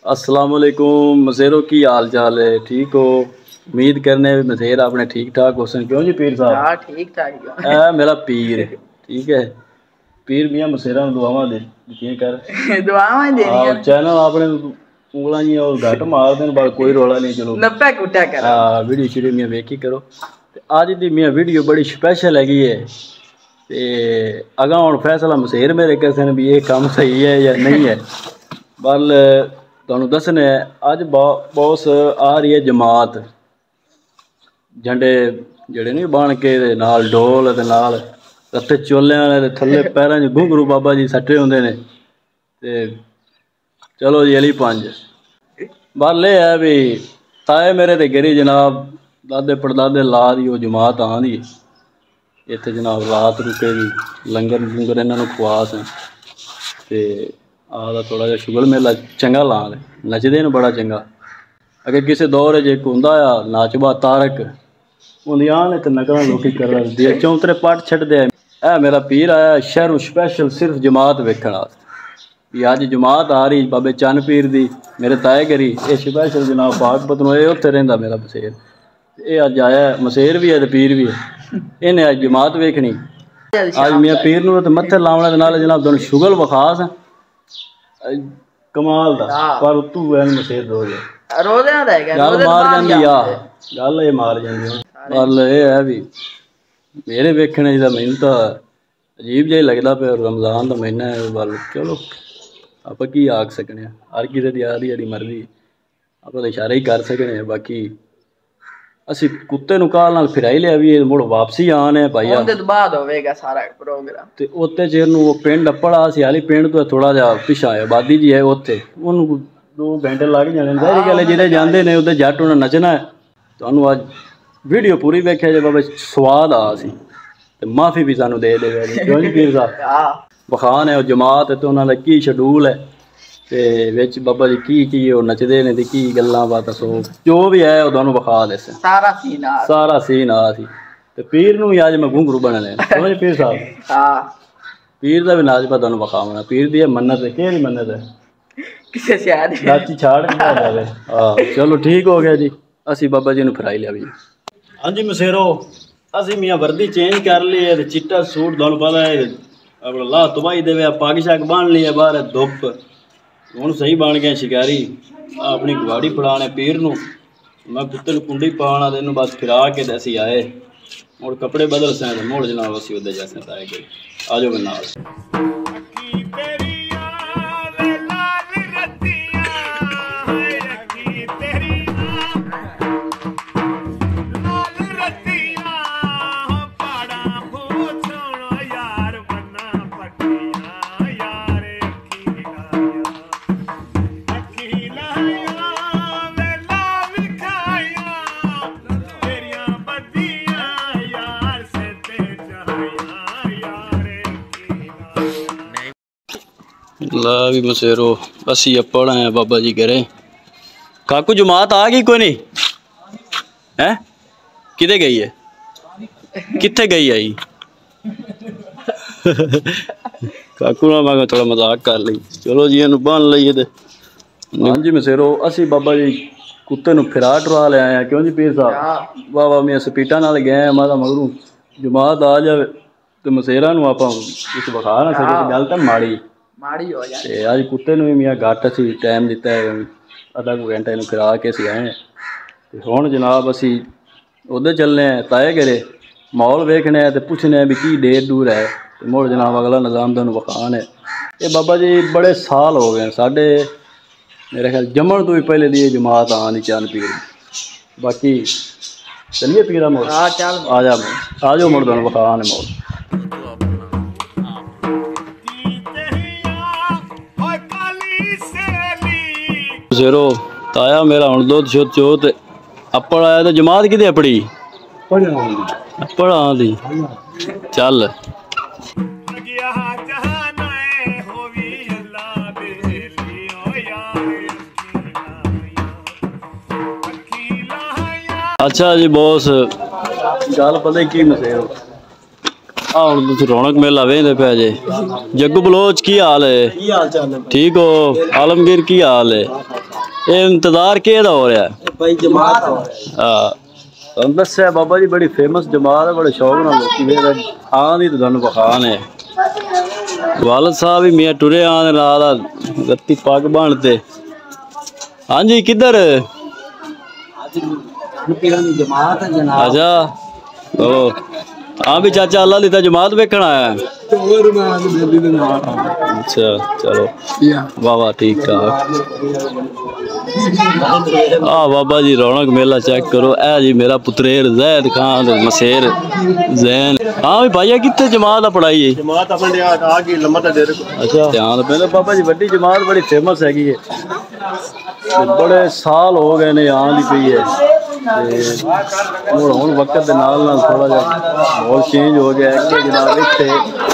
अस्सलाम वालेकुम मसेरो की हाल चाल है? ठीक हो? उम्मीद करने मसेर आपने ठीक ठाक हुसन। क्यों जी पीर साहब? हाँ ठीक ठाक है मेरा पीर। ठीक है पीर मियां मसेरा दुआवां दे कर दुआवां देनियां चैनल आपने उंगलां जी और घट मार देन पर कोई रोला नहीं। चलो नप्पा कुट्टा कर वीडियो शीडियो मियां वेखी करो। अज दी मियां वीडियो बड़ी स्पैशल हैगी है ते अगा हुण फैसला मसेर मेरे कैसे भी ये काम सही है या नहीं है। बल तुहानूं दस्सने अज बॉस आ रही है जमात झंडे ਜਿਹੜੇ नहीं बन के नाल डोल ते नाल रत्ते चोलियां ने थल्ले पैरां च घुंघरू बाबा जी सट्टे होंदे ने ते चलो जी अली पंज। बल ये है भी ताए मेरे ते गिरी जनाब दादे पड़दादे ला दी वो जमात आंदी इत्थे जनाब रात रुके दी लंगर लुंगर इन्हां नूं खुआस ते आदा थोड़ा जिहा शुगर मेला चंगा लाल नचदे न बड़ा चंगा। अगर किसी दौर च एक हुंदा आ नाचबा तारक उन्दियां ने ते नकलां लोकी कर दे चौंतरे पट छड्डदे। ऐ मेरा पीर आया शहरों स्पैशल सिर्फ जमात वेखण वास्ते भी अज जमात आ रही बाबे चन्न पीर दी मेरे ताए गरी ये स्पैशल जनाब पाकपत नूं उत्थे रहिंदा मेरा मसेर ये अज आया मसेर भी है ते पीर भी है इन्हें अज जमात वेखनी। अज मियां पीर नूं ते मत्थे लावणे दे नाल जनाब तुहानूं शुगल विखास कमाल दा पर तू एन मसेर रोज़ गल मार जांदी आ गल ये मार जांदी। गल ये है भी मेरे वेखने च मैनूं तां अजीब जिहा लगदा पिया रमज़ान दा महीना है बल चलो आपां की आख सकने हर किसे दी आदी जेह्ड़ी मर्जी आपां तां इशारे ही कर सकने। बाकी असीं कुत्ते नूं काल नाल फिराई लिया भी मुड़ वापसी आन है भाई ਉਹਦੇ ਤੋਂ ਬਾਅਦ ਹੋਵੇਗਾ ਸਾਰਾ ਪ੍ਰੋਗਰਾਮ ते उत्ते चिर नूं वो पिंड अपड़ा सियाली पिंड तो थोड़ा जिहा पिछा है आबादी जी है उत्थे उहनूं 2 घंटे लग जाने ज़ाहिर गल है जिहड़े जांदे ने उहदे जट उहने नचना है। तुहानूं अज वीडियो पूरी वेखिया जे बाबा स्वाद आ सी ते माफ़ी भी सानूं दे देवे क्यों जी पीर साहब बखान है वो जमात ते उन्हां दा की शेड्यूल है ते विच बाबा जी की वो नचदे ने ते की गल्लां बातां सो जो भी है वो तुहानूं विखा देस सारा सीन आ सी ते पीर नूं भी अज मैं घुंघरू बनने क्यों जी पीर साहब पीर दा भी नाच मैं तुहानूं विखावना। पीर दी मन्नत है केह्ड़ी मन्नत है किसे शायद दाची छाड़ जावे। चलो ठीक हो गया जी असी बाबा जी नूं फिराई लिया भी। हाँ जी मसेरो असी मियाँ वर्दी चेंज कर ली है चिट्टा सूट तुहानूं पता है अपना लाह तबाही देवे पग शग बन ली है बाहर धुप हुण सही बन गए शिकारी अपनी गुआड़ी फड़ाने पीर नूं मैं पुत्तर नूं कुंडी पाना ते इहनूं बस फिरा के ते असीं आए मुड़ कपड़े बदल सैं ते मुड़ जनाब असीं उहदे जैसे ताए गए आ जाओ मेरे नाल। ला भी मसेरो असी अपड़ हैं बाबा जी करे काकू जमात आ गई कोई नहीं है किधे गई है कित्थे गई आई काकू ना मैं थोड़ा मजाक कर ली चलो जी इन्हूं बन लईए ते हाँ जी मसेरो असी बाबा जी कुत्ते नूं फिरा टुरा ले आए क्यों जी पीर साहब बाबा मैं स्पीटा नाल गए माता मगरू जमात आ जाए तो मसेरा नूं आपां कुछ विखा ना सके गल तां माड़ी हो जाए। अज कुत्ते नूं भी मियाँ घट असी टाइम दिता है आधा घंटा इन्हूं फिरा के असीं आए ते हुण जनाब असी उधर चलने ताए घरे माहौल वेखने ते पुछने भी की देर दूर है ते मुड़ जनाब अगला निज़ाम तुहानूं विखान है। ये बाबा जी बड़े साल हो गए साढ़े मेरे ख्याल जम्मण तो भी पहले दी जमात आनी चन्न पीर बाकी चलिए पीरा मोड़ आ जाओ मुड़ तुहानूं विखान है मोड़। शेरो ताया मेरा हुण दुध शुद्ध चोत अपड़ आया तो जमात किते अपड़ी अपड़ आंदी चल अच्छा जी बॉस गल पता की मसेरो ਹੁਣ ਤੁਸੀਂ रौनक मेला वेंदे पे जे जग्गू बलोच की हाल है ठीक हो आलमगीर की हाल है ये इंतजार केदा हो रहा है भाई जमात हो तुम दस्या बाबा जी बड़ी फेमस जमात है बड़े शौक नाल लोकी वेखदे आं दी तुहानू बखान है वालद साहब भी मियां टुरे आं दे नाल गत्ती पग बनते हाँ जी किधर जमात है जनाब अच्छा ओ हाँ भी चाचा अल्लाह दी जमात वेखण आया है अच्छा चलो वाह वाह ठीक ठाक बाबा जी रौनक मेला चेक करो ए जी मेरा पुत्रेर जैद खान मसेर जैन हाँ भी भाईया कितने जमात पढ़ाई है जमात अपने आ गई लम्मा ता डेरे अच्छा ध्यान पहले बाबा जी बड़ी जमात बड़ी फेमस हैगी है बड़े साल हो गए ने आन दी पई है हुण वक्त दे नाल नाल थोड़ा जा माहौल चेंज हो गया है कि जनाब इत्थे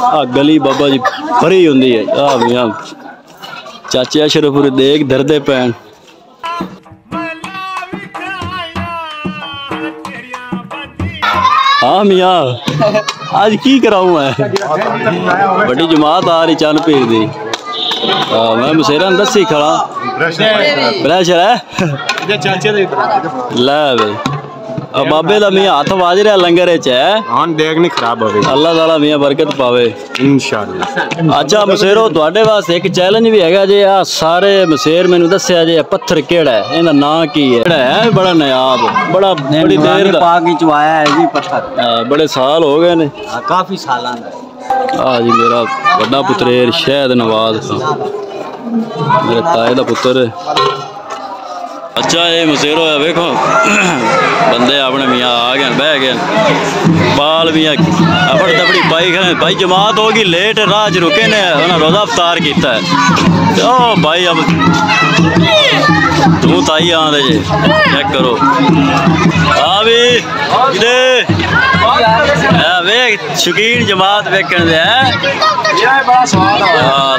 आ गली बाबा जी भरी हुंदी है आ मियां चाचे अशरफपुर देख धरदे पैन हाँ मियाँ आज की कराऊँ मैं बड़ी जमात आ रही चन पीर दी मैं मसेरा दसी खड़ा प्रेशर है लै बे बाबे दा मियाँ हाथ वाज रहा लंगर च है हां देख नहीं खराब होवे अल्लाह ताला मियाँ बरकत पावे इंशाअल्लाह अच्छा मसेरो ਤੁਹਾਡੇ ਵਾਸਤੇ एक चैलेंज भी हैगा जे आ सारे मसेर मैनू दस्या जे पत्थर केड़ा है इहदा नाम की है केड़ा है बड़ा नायाब बड़ा बड़ी देर दा पाक विच आया है जी पत्थर बड़े साल हो गए ने काफी सालां दा आ जी मेरा बड़ा पुत्रेर शहद नवाज मेरे ताए दा पुत्र अच्छा ये मसेरो है देखो बंदे अपने मियाँ आ गए बह गए बाल मियाँ अपड़ तपड़ी पाई खड़े भाई जमात होगी लेट राह च रुके ने उन्हें रोजा अफ्तार किया है ओ भाई अब तू ताई आंदे जे चेक करो हाँ भी वेख शौकीन जमात वेखण दे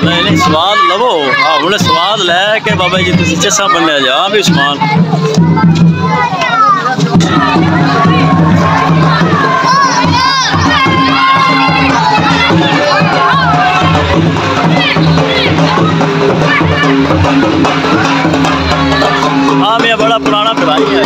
नहीं स्वाद लवो हाँ हूँ स्वाद लैके बाबा जी तुम चस्सा बनया जा भी उस्मान हाँ मैं बड़ा पुराना पिराई है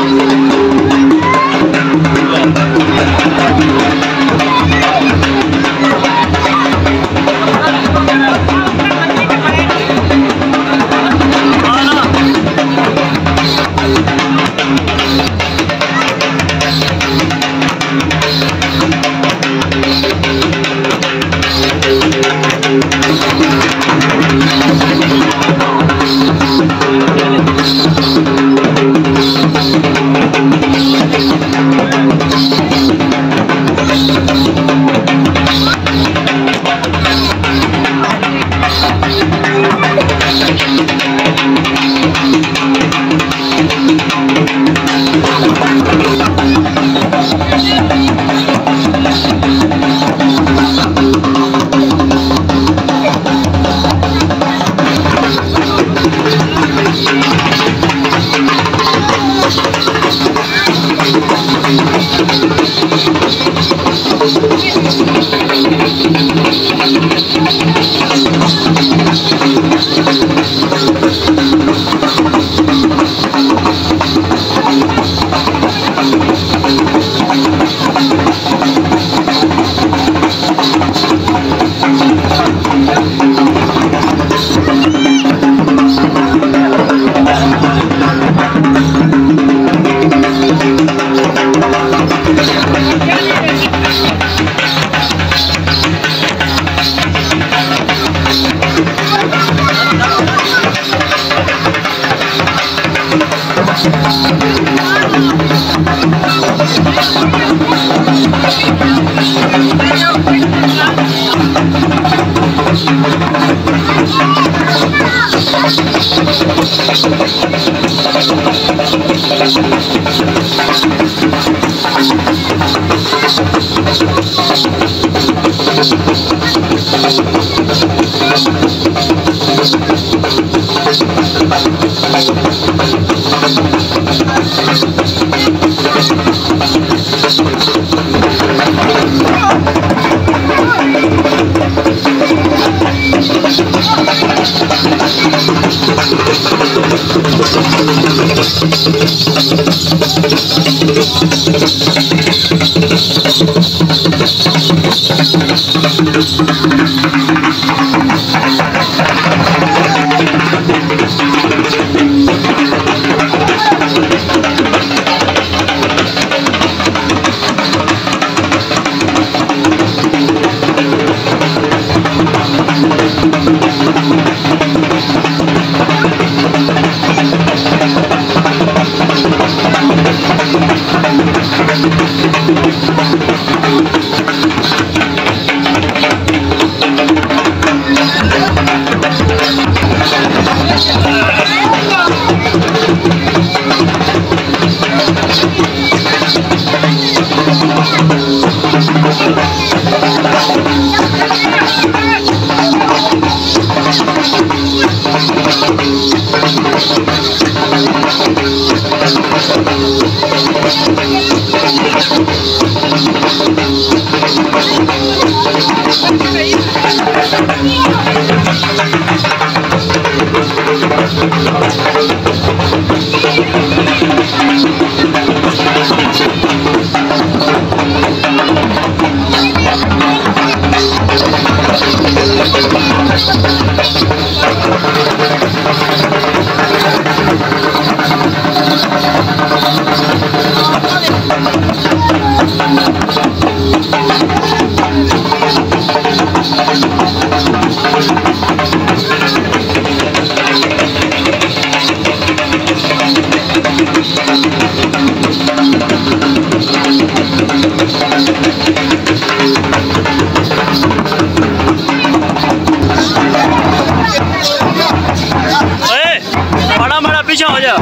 पीछा हो जा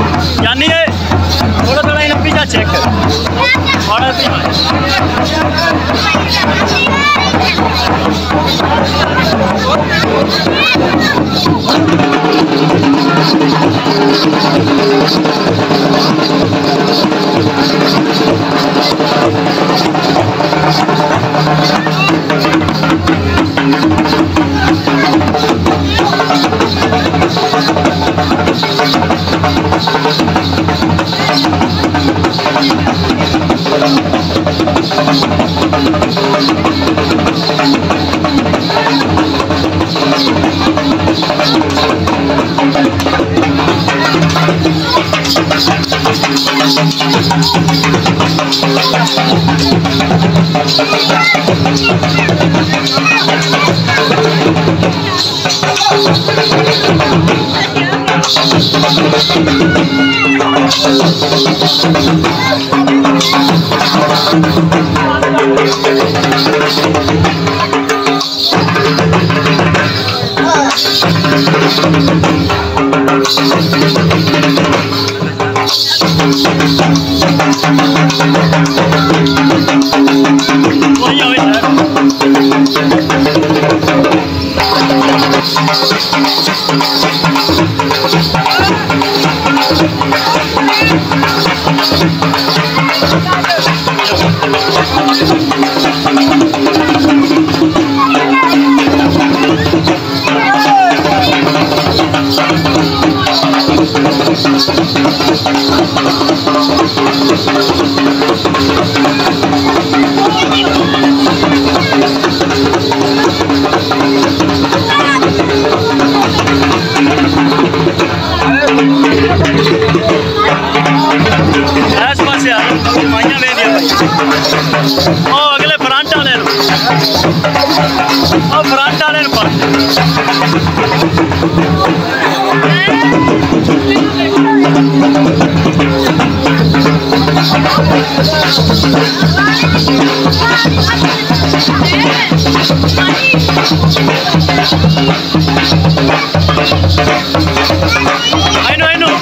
यानी है थोड़ा थोड़ा इन्हें पीछा चेक कर थोड़ा अगले फ्रंट वाले फ्रंट वाले I know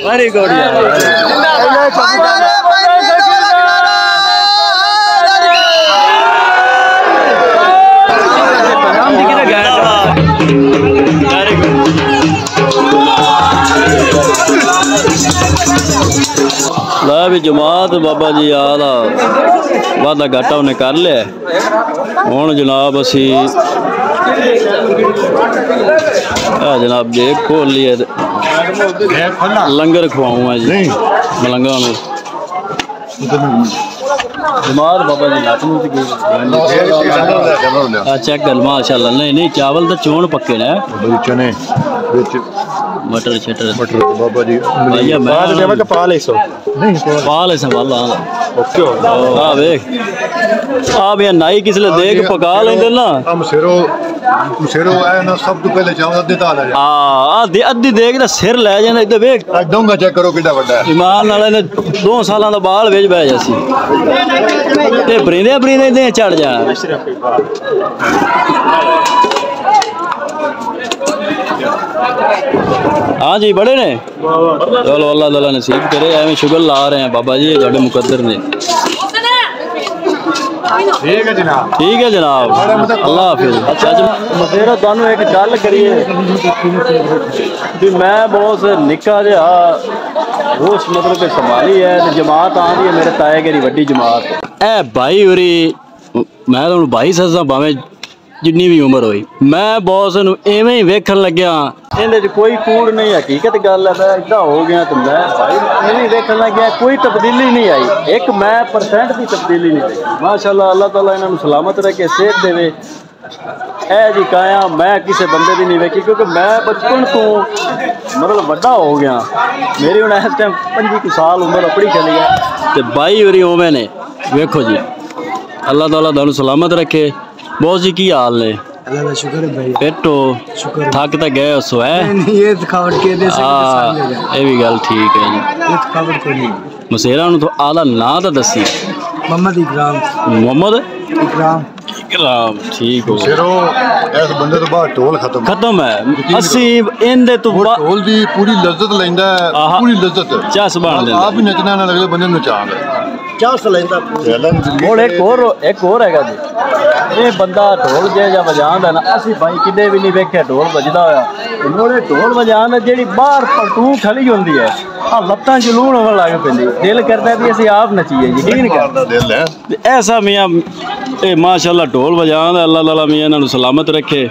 Very good, ला भी जमात बाबा जी आला वादा घाटा उन्हें कर लिया हुण जनाब असी जनाब देख खोल लिए लंगर खवाऊंगा जी मलंगा जमात बाबा जी चेक कर माशाल्लाह नहीं नहीं चावल तो चोण पक्के ने चने मटर शटर बाबा जी भैया मैं पाल ऐसा वाला ओके हां देख आप ये नाई किसले देख पका लेंगे ना हम सिरो है ना सब तो पहले चावल अद्धी दाल है हां अद्धी देख ना सिर ले जाने इधर देख दूंगा चेक करो कितना बड़ा है ईमान वाले ने 2 साल दा बाल वेच बह जासी ते बरींदे बरींदे दे चढ़ जा हाँ जी बड़े ने चलो अल्लाह ताला नसीब करे एवं शुगर ला रहे हैं बाबा जी जो मुकद्दर ने ठीक है जनाब। ठीक है जनाब, अल्लाह हाफिज। अच्छा मसेरा तुहानू एक गल करिए भी मैं बहुत निक्का जिहा होश मतलब कि संभाली है ते जमात आ रही है मेरे ताए गेरी वड्डी जमात। ए भाई होरी मैं तुहानू भाई सदा भावें जिन्नी भी उम्र हुई मैं बॉस नूं इवें ही वेखण लग्या इहदे च कोई कूड़ नहीं हकीकत गल है। मैं इदा हो गया तो मैं भाई इवें ही वेखण लग्या कोई तब्दीली नहीं आई एक मैं परसेंट की तब्दीली नहीं देखी। माशाअल्लाह अल्लाह ताला इन्हां नूं सलामत रखे सेहत देवे। ए जी काया मैं किसी बंदे दी नहीं वेखी क्योंकि मैं बचपन तो मतलब वड्डा हो गया मेरी हुण इस टाइम 25 साल उम्र अपनी चली है ते भाई होरी उवें ने वेखो जी अल्लाह ताला तुहानूं सलामत रखे। बहुत जी की हाल ने? अल्लाह का शुक्र है भाई। पेटो थक तो गए सो है ये थकावट के दे ये भी गल ठीक है जी। ये थकावट को नहीं मसेरा नूं तो आला नां तो दसी। मोहम्मद इकराम। मोहम्मद इकराम इकराम ठीक हो सिरो इस बंदे तो बाद ढोल खत्म है। असी इंदे तो ढोल दी पूरी लज्जत लैंदा है पूरी लज्जत चस बन देंदा आप ही नचना ना लगले बंदे नूं चाह चस लैंदा और एक और हैगा जी ये बंदा ढोल जे वजांदा ना असी भाई किदे भी नहीं वेख्या ढोल वजदा होया मोड़े ढोल वजांदा जेड़ी बाहर पलटू खली होंदी है आ लत्तां जलून होण लग पैंदी दिल करदा भी असी आप नचीए यकीन करदा दिल है ऐसा मियां ए माशाअल्लाह ढोल वजांदा अल्लाह ताला मियां इन्हां नूं सलामत रखे।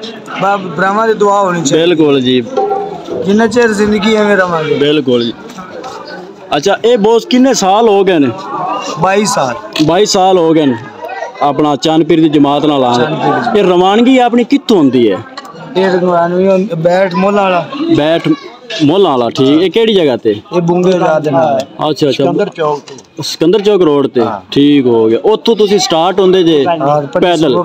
बाप ब्रह्मा दी दुआ होनी चाहिए। बिल्कुल जी जिन्ना चेर जिंदगी है मेरा मांगे। बिल्कुल जी। अच्छा ये बोस किन्ने साल हो गए ने? 22 साल। 22 साल हो गए अपना चंदपीर की जमात नाल आ। ये रवानगी अपनी कित्थों होंदी है? ये रवानगी बैठ मोला वाला। बैठ मोला वाला ठीक। ये केड़ी जगह ते? ये बुंगे याद है। अच्छा अच्छा सिकंदर चौक रोड ते हाँ। ठीक हो गया। उत्थों तुसी स्टार्ट होंदे जे पैदल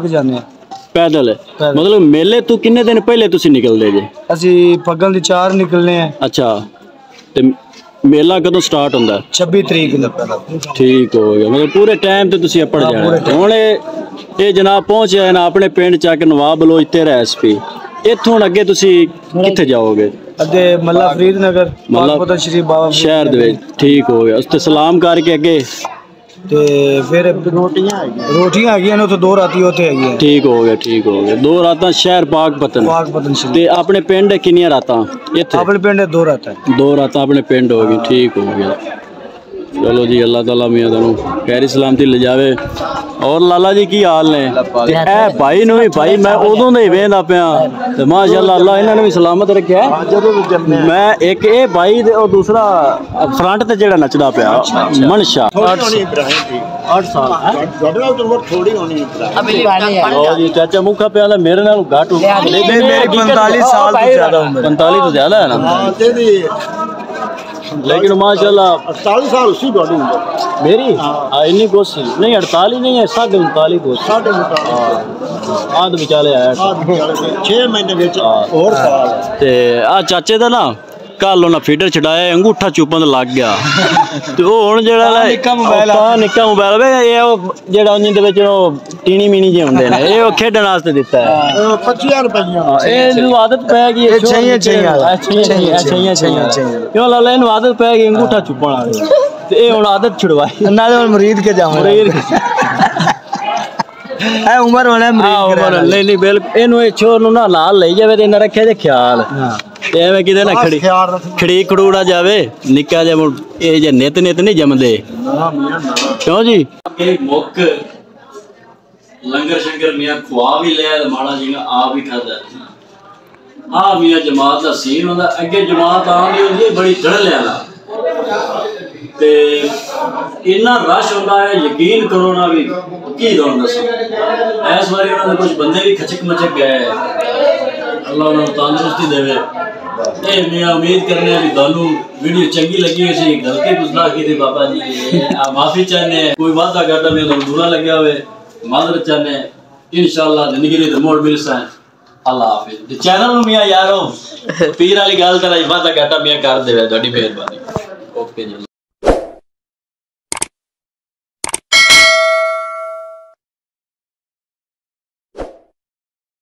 पैदल मतलब मेले तू किन्ने दिन पहले तुसी निकलदे जे? असी पगल दी 4 निकलने हैं। अच्छा ते मेला कदों स्टार्ट होंदा? 26 तरीक नूं। ठीक हो गया मतलब पूरे टाइम ते तुसी अपड़ जाना। हुण ये जनाब पहुंचे है ना अपने पिंड चक नवाब बलोच 13 SP। इत्थों अगे तुसी कित्थे जाओगे? अगे मल्ला फरीद नगर मल्ला शरीफ बाबा शहर दे विच ठीक हो गया। उसते सलाम करके अगे ते फिर रोटियां आ गई ने तो 2 राती होते है। ठीक हो गया 2 रातां शहर पाक पतन शरीफ ते अपने पिंड किन्नियां रातां इत्थे? अपने पिंड 2 रातां 2 रातां अपने पिंड हो गई ठीक हो गया। चलो जी अल्लाह ताला मियां तुहानू खैरी सलामती ले जावे। और लाला जी की हाल ने? ए भाई नु भी भाई मैं उदों दे वेंदा पिया ते माशाअल्लाह अल्लाह इन्हां ने भी सलामत रखया। मैं एक ए भाई ते और दूसरा फ्रंट ते जेड़ा नचदा पिया मनशा 8 साल थोड़ी होनी लो जी चाचा मुखा पिया मेरे नाल घाट मेरी 45 साल तो ज्यादा उम्र 45 तो ज्यादा है ना लेकिन माशाल्लाह 48 साल उसी बॉडी उम्र मेरी इन्नी कोशिश नहीं 48 नहीं है 39.5 कोशिश आध विचाले आया 6 महीने ਵਿੱਚ ਹੋਰ ਸਾਲ ते आ चाचे दा ना कल उन्हें फीडर छड़ाया अंगूठा चुपन लग गया तो हुण जेड़ा निक्का मोबाइल वे ये जेड़ा उन्हीं दे विच टीनी मीनी जे हुंदे ने ये खेडण वास्ते दित्ता है 25 रुपया ए नु आदत पै गई है चाहिए क्यों लाला इन आदत पै गई अंगूठा चुपन वाली ते ए हुण आदत छुड़वाई नाले मुरीद के जाऊं मुरीद ए उम्र होना मुरीद उम्र नहीं बिल्कुल इनु ए छोर नु ना लाल ले जावे ते इना रखे जे ख्याल एवें किते ना खड़ी खड़ूड़ा जावे निक्का जे ए जे नित नहीं जमदे क्यों जी एक मुक लंगर शंकर मियां खुआ भी लिया माड़ा जी आ भी खादा आ मियां जमात दा सीन होंदा अगे जमात आंदी होंदी बड़ी धड़ले वाला ते इन्ना रश होंदा है यकीन करो ना भी की दौड़ दसो इस बारी उन्होंने कुछ बंदे भी खचक मचक गए अल्लाह उन्होंने तंदुरुस्ती देवे। मैं उम्मीद करने भी थानू वीडियो चंगी लगी हो गलती गुस्सा की थी बाबा जी माफी चाहने कोई वादा घाटा में बुरा लगे हुए माजरत चाहने इंशाअल्लाह जिंदगी में मोड़ मिल सा अल्लाह हाफिज। चैनल मियां यारो पीर वाली गल तरह वादा घाटा मियां कर देवे थोड़ी मेहरबानी ओके जी।